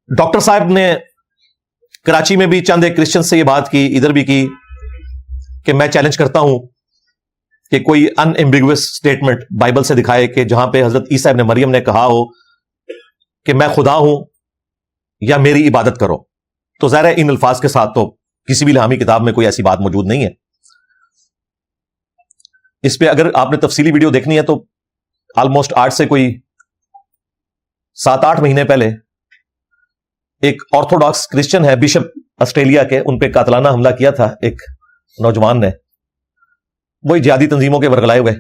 Doctor صاحب نے کراچی میں بھی چند ایک کرسچن سے یہ بات کی، ادھر بھی کی، کہ میں چیلنج کرتا ہوں کہ کوئی ان ایمبیگوس اسٹیٹمنٹ بائبل سے دکھائے کہ جہاں پہ حضرت عیسیٰ ابن مریم نے کہا ہو کہ میں خدا ہوں یا میری عبادت کرو. تو ظاہر ہے ان الفاظ کے ساتھ تو کسی بھی الہامی کتاب میں کوئی ایسی بات موجود نہیں ہے. اس پہ اگر آپ نے تفصیلی ویڈیو دیکھنی ہے تو آلموسٹ 8 سے کوئی 7-8 مہینے پہلے ایک آرتھوڈاکس کرسچن ہے بشپ آسٹریلیا کے، ان پہ قاتلانہ حملہ کیا تھا ایک نوجوان نے، وہی جہادی تنظیموں کے ورغلائے ہوئے.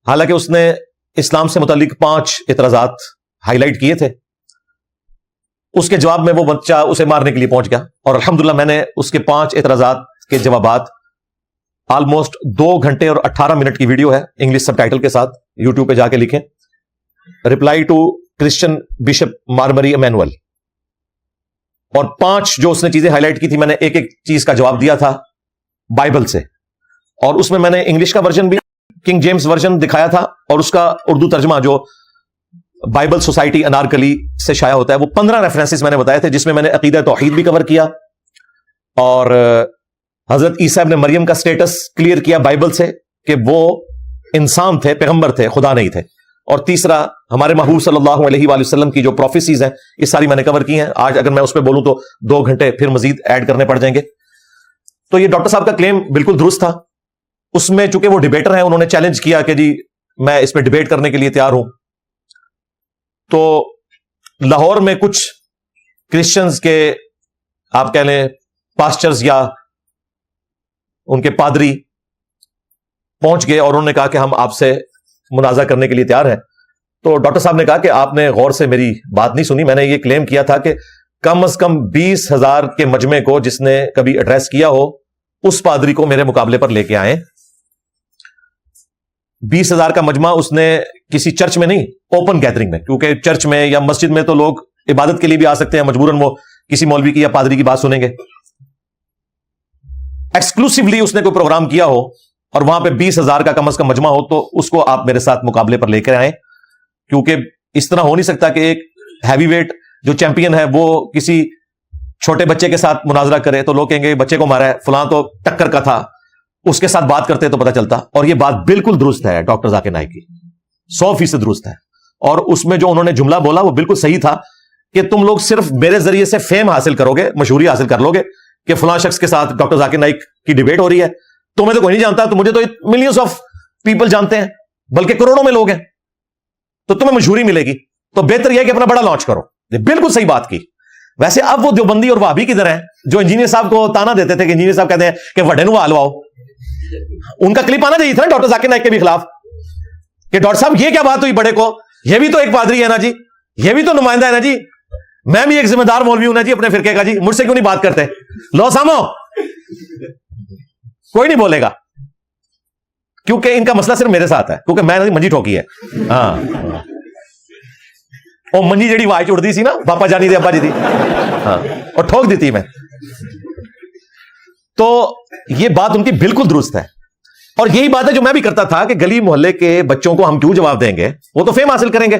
حالانکہ اس نے اسلام سے متعلق 5 اعتراضات ہائی لائٹ کیے تھے. اس کے جواب میں وہ بچہ اسے مارنے کے لیے پہنچ گیا، اور الحمدللہ میں نے اس کے 5 اعتراضات کے جوابات آلموسٹ 2 گھنٹے اور 18 منٹ کی ویڈیو ہے انگلش سب ٹائٹل کے ساتھ، یوٹیوب پہ جا کے لکھیں reply to Christian bishop Mar Mari Emmanuel, اور 5 جو اس نے چیزیں ہائی لائٹ کی تھی میں نے ایک ایک چیز کا جواب دیا تھا بائبل سے. اور اس میں میں نے انگلش کا ورژن بھی کنگ جیمز ورژن دکھایا تھا، اور اس کا اردو ترجمہ جو بائبل سوسائٹی انارکلی سے شائع ہوتا ہے وہ 15 ریفرنسز میں نے بتائے تھے، جس میں میں نے عقیدہ توحید بھی کور کیا، اور حضرت عیسیٰ ابن مریم کا سٹیٹس کلیئر کیا بائبل سے کہ وہ انسان تھے، پیغمبر تھے، خدا نہیں تھے. اور تیسرا ہمارے محبوب صلی اللہ علیہ وآلہ وسلم کی جو پروفیسیز ہیں یہ ساری میں نے کور کی ہیں. آج اگر میں اس پہ بولوں تو 2 گھنٹے پھر مزید ایڈ کرنے پڑ جائیں گے. تو یہ ڈاکٹر صاحب کا کلیم بالکل درست تھا. اس میں چونکہ وہ ڈیبیٹر ہیں، انہوں نے چیلنج کیا کہ جی میں اس پہ ڈیبیٹ کرنے کے لیے تیار ہوں. تو لاہور میں کچھ کرسچنز کے آپ کہہ لیں پاسٹرز یا ان کے پادری پہنچ گئے اور انہوں نے کہا کہ ہم آپ سے منازعہ کرنے کے لیے تیار ہیں. تو ڈاکٹر صاحب نے کہا کہ آپ نے غور سے میری بات نہیں سنی. میں نے یہ کلیم کیا تھا کہ کم از کم 20,000 کے مجمع کو جس نے کبھی ایڈریس کیا ہو اس پادری کو میرے مقابلے پر لے کے آئیں. 20,000 کا مجمع اس نے کسی چرچ میں نہیں، اوپن گیدرنگ میں، کیونکہ چرچ میں یا مسجد میں تو لوگ عبادت کے لیے بھی آ سکتے ہیں، مجبوراً وہ کسی مولوی کی یا پادری کی بات سنیں گے. ایکسکلوسیولی اس نے کوئی پروگرام کیا ہو اور وہاں پہ 20,000 کا کم از کم مجمع ہو تو اس کو آپ میرے ساتھ مقابلے پر لے کر آئیں. کیونکہ اس طرح ہو نہیں سکتا کہ ایک ہیوی ویٹ جو چیمپئن ہے وہ کسی چھوٹے بچے کے ساتھ مناظرہ کرے تو لوگ کہیں گے بچے کو مارا ہے، فلاں تو ٹکر کا تھا، اس کے ساتھ بات کرتے تو پتہ چلتا. اور یہ بات بالکل درست ہے ڈاکٹر ذاکر نائک کی، 100% درست ہے. اور اس میں جو انہوں نے جملہ بولا وہ بالکل صحیح تھا کہ تم لوگ صرف میرے ذریعے سے فیم حاصل کرو گے، مشہوری حاصل کر لو گے کہ فلاں شخص کے ساتھ ڈاکٹر ذاکر نائک کی ڈیبیٹ ہو رہی ہے. تمہیں تو کوئی نہیں جانتا، تو مجھے تو ملینز آف پیپل جانتے ہیں، بلکہ کروڑوں میں لوگ ہیں، تو تمہیں مشہوری ملے گی. تو بہتر یہ ہے کہ اپنا بڑا لانچ کرو. بالکل صحیح بات کی. ویسے اب وہ دیوبندی اور وہابی کی طرح ہیں جو انجینئر صاحب کو تانا دیتے تھے کہ انجینئر صاحب کہتے ہیں کہ وڈے نو آلواؤ. ان کا کلپ آنا چاہیے تھا نا ڈاکٹر ذاکر نائک کے بھی خلاف کہ ڈاکٹر صاحب یہ کیا بات ہوئی بڑے کو، یہ بھی تو ایک پادری ہے نا جی، یہ بھی تو نمائندہ ہے نا جی، میں بھی ایک ذمہ دار مولوی ہوں نا جی اپنے فرقے کا جی، مجھ سے کیوں نہیں بات کرتے؟ لو سامو، کوئی نہیں بولے گا کیونکہ ان کا مسئلہ صرف میرے ساتھ ہے، کیونکہ میں نے منجی ٹھوکی ہے. ہاں وہ منجی جڑی واج اڑتی سی نا، پاپا جانی دے ابا جی دی، ہاں اور ٹھوک دیتی میں. تو یہ بات ان کی بالکل درست ہے. اور یہی بات ہے جو میں بھی کرتا تھا کہ گلی محلے کے بچوں کو ہم کیوں جواب دیں گے، وہ تو فیم حاصل کریں گے.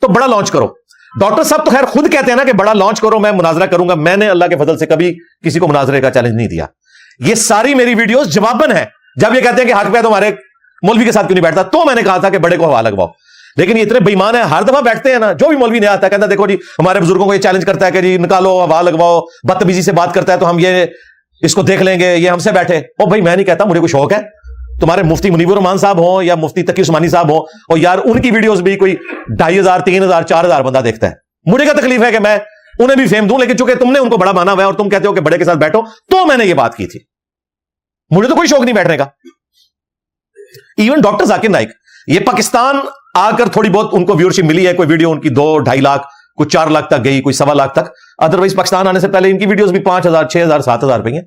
تو بڑا لانچ کرو. ڈاکٹر صاحب تو خیر خود کہتے ہیں نا کہ بڑا لانچ کرو، میں مناظرہ کروں گا. میں نے اللہ کے فضل سے کبھی کسی کو مناظرے کا چیلنج نہیں دیا. یہ ساری میری ویڈیوز جواباً ہے. جب یہ کہتے ہیں کہ حق پہ تمہارے مولوی کے ساتھ کیوں نہیں بیٹھتا، تو میں نے کہا تھا کہ بڑے کو ہوا لگواؤ. لیکن یہ اتنے بےمان ہیں، ہر دفعہ بیٹھتے ہیں نا، جو بھی مولوی نہیں آتا کہتا دیکھو جی ہمارے بزرگوں کو یہ چیلنج کرتا ہے کہ جی نکالو، ہوا لگواؤ، بدتمیزی سے بات کرتا ہے تو ہم یہ اس کو دیکھ لیں گے، یہ ہم سے بیٹھے. او بھائی میں نہیں کہتا، مجھے کوئی شوق ہے. تمہارے مفتی منیب الرحمان صاحب ہوں یا مفتی تقی عثمانی صاحب ہوں، اور یار ان کی ویڈیوز بھی کوئی 2,500 3,000 4,000 بندہ دیکھتا ہے. مجھے کیا تکلیف ہے کہ میں انہیں بھی فیم دوں، لیکن چونکہ تم نے ان کو بڑا مانا ہوا ہے اور تم کہتے ہو کہ بڑے کے ساتھ بیٹھو، تو میں نے یہ بات کی تھی. مجھے تو کوئی شوق نہیں بیٹھنے کا. ایون ڈاکٹر ذاکر نائک یہ پاکستان آ کر تھوڑی بہت ان کو ویورشپ ملی ہے، کوئی ویڈیو ان کی 2-2.5 لاکھ، کوئی 4 لاکھ تک گئی، کوئی 1.25 لاکھ تک. ادروائز پاکستان آنے سے پہلے ان کی ویڈیوز بھی 5,000 6,000 7,000 پہ ہیں.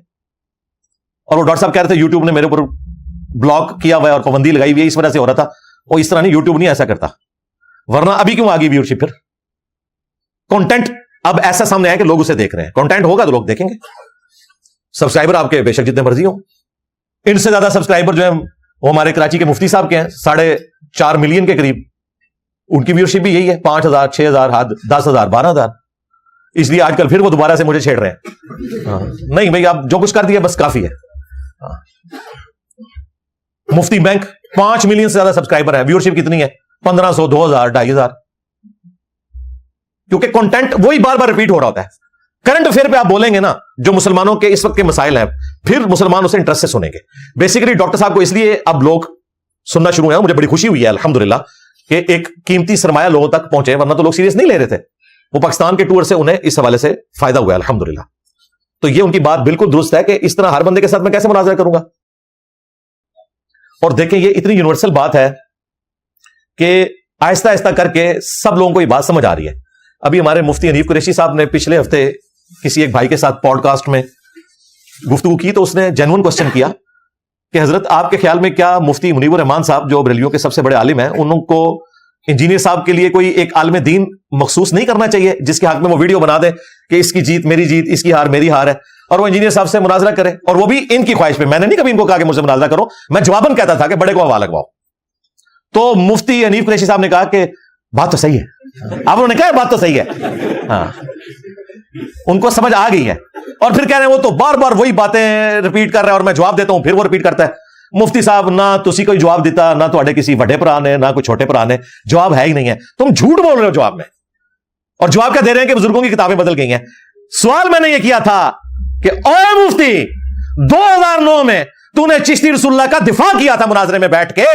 اور وہ ڈاکٹر صاحب کہہ رہے تھے یوٹیوب نے میرے اوپر بلاک کیا ہوا ہے اور پابندی لگائی ہوئی ہے، اس وجہ سے ہو رہا تھا. وہ اس طرح نہیں، یوٹیوب نہیں ایسا کرتا، ورنہ ابھی کیوں آگئی ویورشپ؟ پھر کانٹینٹ اب ایسا سامنے آیا کہ لوگ اسے دیکھ رہے ہیں. کانٹینٹ ہوگا تو لوگ دیکھیں گے. سبسکرائبر آپ کے بے شک جتنے مرضی ہوں، ان سے زیادہ سبسکرائبر جو ہیں وہ ہمارے کراچی کے مفتی صاحب کے ہیں، 4.5 ملین کے قریب. ان کی ویورشپ بھی یہی ہے، 5,000 6,000 10,000 12,000. اس لیے آج کل پھر وہ دوبارہ سے مجھے چھیڑ رہے ہیں. نہیں بھائی آپ جو کچھ کر دیا بس کافی ہے. مفتی بینک 5 ملین سے زیادہ سبسکرائبر ہے, ویورشپ کتنی ہے 1500 2000 2500, کیونکہ کنٹینٹ وہی بار بار ریپیٹ ہو رہا ہوتا ہے. کرنٹ افیئر پہ آپ بولیں گے نا جو مسلمانوں کے اس وقت کے مسائل ہیں, پھر مسلمان اسے انٹرسٹ سے سنیں گے. بیسیکلی ڈاکٹر صاحب کو اس لیے اب لوگ سننا شروع ہوئے, مجھے بڑی خوشی ہوئی ہے الحمدللہ کہ ایک قیمتی سرمایہ لوگوں تک پہنچے, ورنہ تو لوگ سیریس نہیں لے رہے تھے. وہ پاکستان کے ٹور سے انہیں اس حوالے سے فائدہ ہوا ہے الحمدللہ. تو یہ ان کی بات بالکل درست ہے کہ اس طرح ہر بندے کے ساتھ میں کیسے مناظرہ کروں گا. اور دیکھیں یہ اتنی یونیورسل بات ہے کہ آہستہ آہستہ کر کے سب لوگوں کو یہ بات سمجھ آ رہی ہے. ابھی ہمارے مفتی حنیف قریشی صاحب نے پچھلے ہفتے کسی ایک بھائی کے ساتھ پوڈ کاسٹ میں گفتگو کی, تو اس نے جینوئن کوسچن کیا کہ حضرت آپ کے خیال میں کیا مفتی منیب الرحمان صاحب جو بریلویوں کے سب سے بڑے عالم ہیں, ان کو انجینئر صاحب کے لیے کوئی ایک عالم دین مخصوص نہیں کرنا چاہیے جس کے حق میں وہ ویڈیو بنا دیں کہ اس کی جیت میری جیت, اس کی ہار میری ہار ہے, اور وہ انجینئر صاحب سے مناظرہ کرے, اور وہ بھی ان کی خواہش پہ. میں نے نہیں کبھی ان کو کہا کہ مجھ سے مناظرہ کرو, میں جواباً کہتا تھا کہ بڑے کو حوالہ لگواؤ. تو مفتی حنیف قریشی صاحب نے کہا کہ بات تو صحیح ہے. اب انہوں نے کہا بات تو صحیح ہے, ہاں ان کو سمجھ آ گئی ہے. اور پھر کہہ رہے ہیں وہ تو بار بار وہی باتیں ریپیٹ کر رہے ہیں اور میں جواب دیتا ہوں, پھر وہ ریپیٹ کرتا ہے. مفتی صاحب نہ تسی کوئی جواب دیتا, نہ تھوڑے کسی وڈے بھرا نے, نہ کوئی چھوٹے بھرا نے, جواب ہے ہی نہیں ہے. تم جھوٹ بول رہے ہو جواب میں, اور جواب کیا دے رہے ہیں کہ بزرگوں کی کتابیں بدل گئی ہیں. سوال میں نے یہ کیا تھا کہ اے مفتی 2009 میں تو نے چشتی رسول اللہ کا دفاع کیا تھا مناظرے میں بیٹھ کے,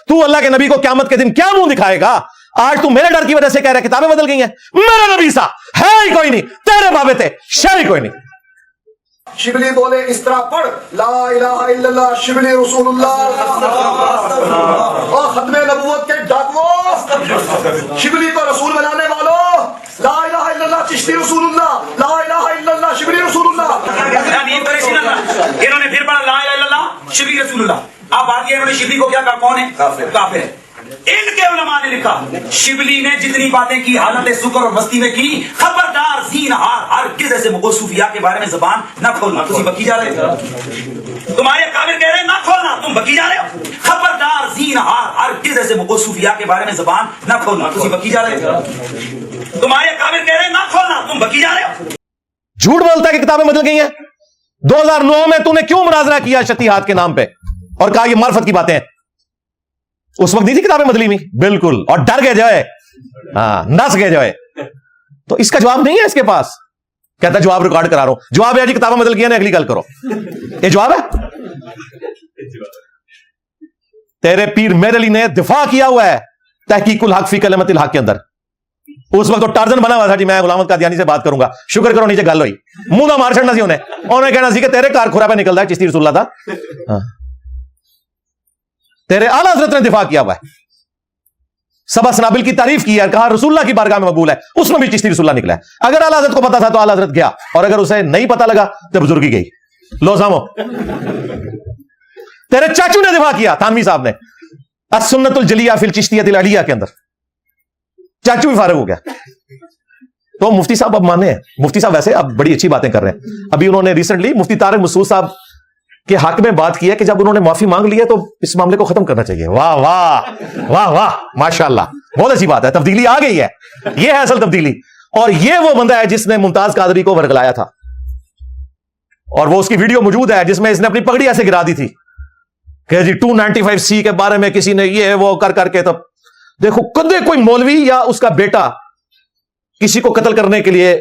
تو اللہ کے نبی کو قیامت کے دن کیا منہ دکھائے گا؟ آج تو میرے ڈر کی وجہ سے کہہ رہا ہے کتابیں بدل گئی ہیں. میرا نبی سا ہے ہی کوئی نہیں, تیرے بابے تھے شر ہی کوئی نہیں. شبلی بولے اس طرح پڑھ لا الہ الا اللہ شبلی رسول اللہ, اور ختم نبوت کے ڈاکووں شبلی کو رسول بنانے والوں, لا الہ الا اللہ چشتی رسول اللہ, لا الہ الا اللہ شبلی رسول اللہ. انہوں نے پھر پڑھا لا الہ الا اللہ شبلی رسول اللہ. اب آگے انہوں نے شبلی کو کیا کہا, کون ہے؟ کافر ہے. ان کے علماء نے لکھا شبلی نے جتنی باتیں کی حالت سکر اور مستی میں کی, خبردار زینہار ہرگز ایسے مغول صوفیاء کے بارے میں زبان نہ کھولنا. تم بکی جا رہے ہو, تمہارے کافر کہہ رہے ہیں نہ کھولنا, تم بکی جا رہے ہو. خبردار زینہار ہرگز ایسے مغول صوفیاء کے بارے میں زبان نہ کھولنا. تم بکی جا رہے ہو, تمہارے کافر کہہ رہے ہیں نہ کھولنا, تم بکی جا رہے ہو. جھوٹ بولتا ہے کہ کتابیں بدل گئی ہیں. 2009 میں تو نے کیوں مناظرہ کیا شتیہات کے نام پہ اور کہا یہ معرفت کی باتیں ہیں؟ اس وقت نہیں تھی کتابیں بدلی ہوئی بالکل, اور ڈر گئے جو ہے, ہاں نس گئے جو ہے. تو اس کا جواب نہیں ہے اس کے پاس. کہتا ہے جواب ریکارڈ کرا رہا ہوں. جواب ہے جی کتابیں بدل گئی ہیں, اگلی گل کرو. یہ جواب ہے؟ تیرے پیر میرے لیے نے دفاع کیا ہوا ہے تحقیق الحق فی کلمت الحق کے اندر. اس وقت تو ٹارزن بنا ہوا تھا جی میں غلام احمد قادیانی سے بات کروں گا. شکر کرو نیچے گل ہوئی, منہ دا مار چھڑنا سی انہیں کہنا سی کہ تیرے کار کھورا پہ نکلتا ہے چشتی رسول اللہ تھا. تیرے اعلیٰ حضرت نے دفاع کیا ہوا ہے, سبا سنابل کی تعریف کی ہے, کہا رسول اللہ کی بارگاہ میں مقبول ہے, اس میں بھی چشتی رسول اللہ نکلا ہے. اگر اعلیٰ حضرت کو پتا تھا تو اعلیٰ حضرت گیا, اور اگر اسے نہیں پتا لگا تو بزرگی گئی. لو سامو, تیرے چاچو نے دفاع کیا تھانوی صاحب نے السنت الجلیہ فی الچشتیہ العلیہ کے اندر, چاچو بھی فارغ ہو گیا. تو مفتی صاحب اب مانے ہیں. مفتی صاحب ویسے اب بڑی اچھی باتیں کر رہے ہیں. ابھی انہوں نے ریسنٹلی مفتی طارق مسعود صاحب کے حق میں بات کی ہے کہ جب انہوں نے معافی مانگ لی ہے تو اس معاملے کو ختم کرنا چاہیے. واہ واہ واہ واہ ماشاءاللہ, بہت اچھی بات ہے. تبدیلی آ گئی ہے, یہ ہے اصل تبدیلی. اور یہ وہ بندہ ہے جس نے ممتاز قادری کو ورگلایا تھا, اور وہ اس کی ویڈیو موجود ہے جس میں اس نے اپنی پگڑی ایسے گرا دی تھی کہ جی 295C کے بارے میں کسی نے یہ وہ کر کے. تب دیکھو کدے کوئی مولوی یا اس کا بیٹا کسی کو قتل کرنے کے لیے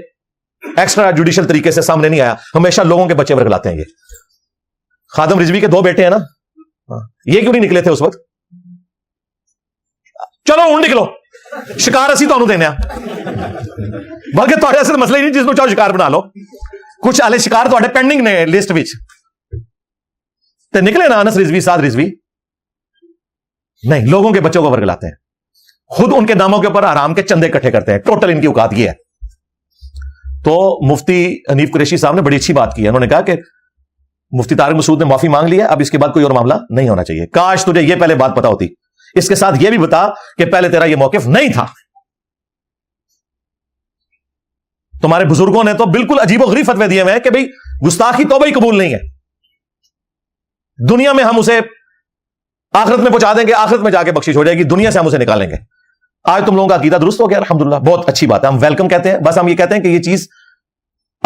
ایکسٹرا جوڈیشل طریقے سے سامنے نہیں آیا. ہمیشہ لوگوں کے بچے ورگلاتے ہیں. یہ خادم رضوی کے 2 بیٹے ہیں نا, یہ کیوں نہیں نکلے تھے اس وقت؟ چلو ہوں نکلو, شکار اسی تو دینے بلکہ تھوڑے اصل مسئلہ ہی نہیں, جس کو چاہو شکار بنا لو. کچھ آلے شکار تھوڑے پینڈنگ نے لسٹ وچ تے نکلے نا. انس رضوی, سعد رضوی نہیں, لوگوں کے بچوں کو ورگلاتے ہیں, خود ان کے ناموں کے اوپر حرام کے چندے اکٹھے کرتے ہیں. ٹوٹل ان کی اوقات یہ ہے. تو مفتی حنیف قریشی صاحب نے بڑی اچھی بات کی ہے. انہوں نے کہا کہ مفتی طارق مسعود نے معافی مانگ لی ہے, اب اس کے بعد کوئی اور معاملہ نہیں ہونا چاہیے. کاش تجھے یہ پہلے بات پتا ہوتی. اس کے ساتھ یہ بھی بتا کہ پہلے تیرا یہ موقف نہیں تھا. تمہارے بزرگوں نے تو بالکل عجیب و غریب فتوے دیے ہوئے ہیں کہ بھئی گستاخی توبہ ہی قبول نہیں ہے. دنیا میں ہم اسے آخرت میں پہنچا دیں گے, آخرت میں جا کے بخشش ہو جائے گی, دنیا سے ہم اسے نکالیں گے. آج تم لوگوں کا عقیدہ درست ہو گیا, الحمدللہ, بہت اچھی بات ہے. ہم ویلکم کہتے ہیں, بس ہم یہ کہتے ہیں کہ یہ چیز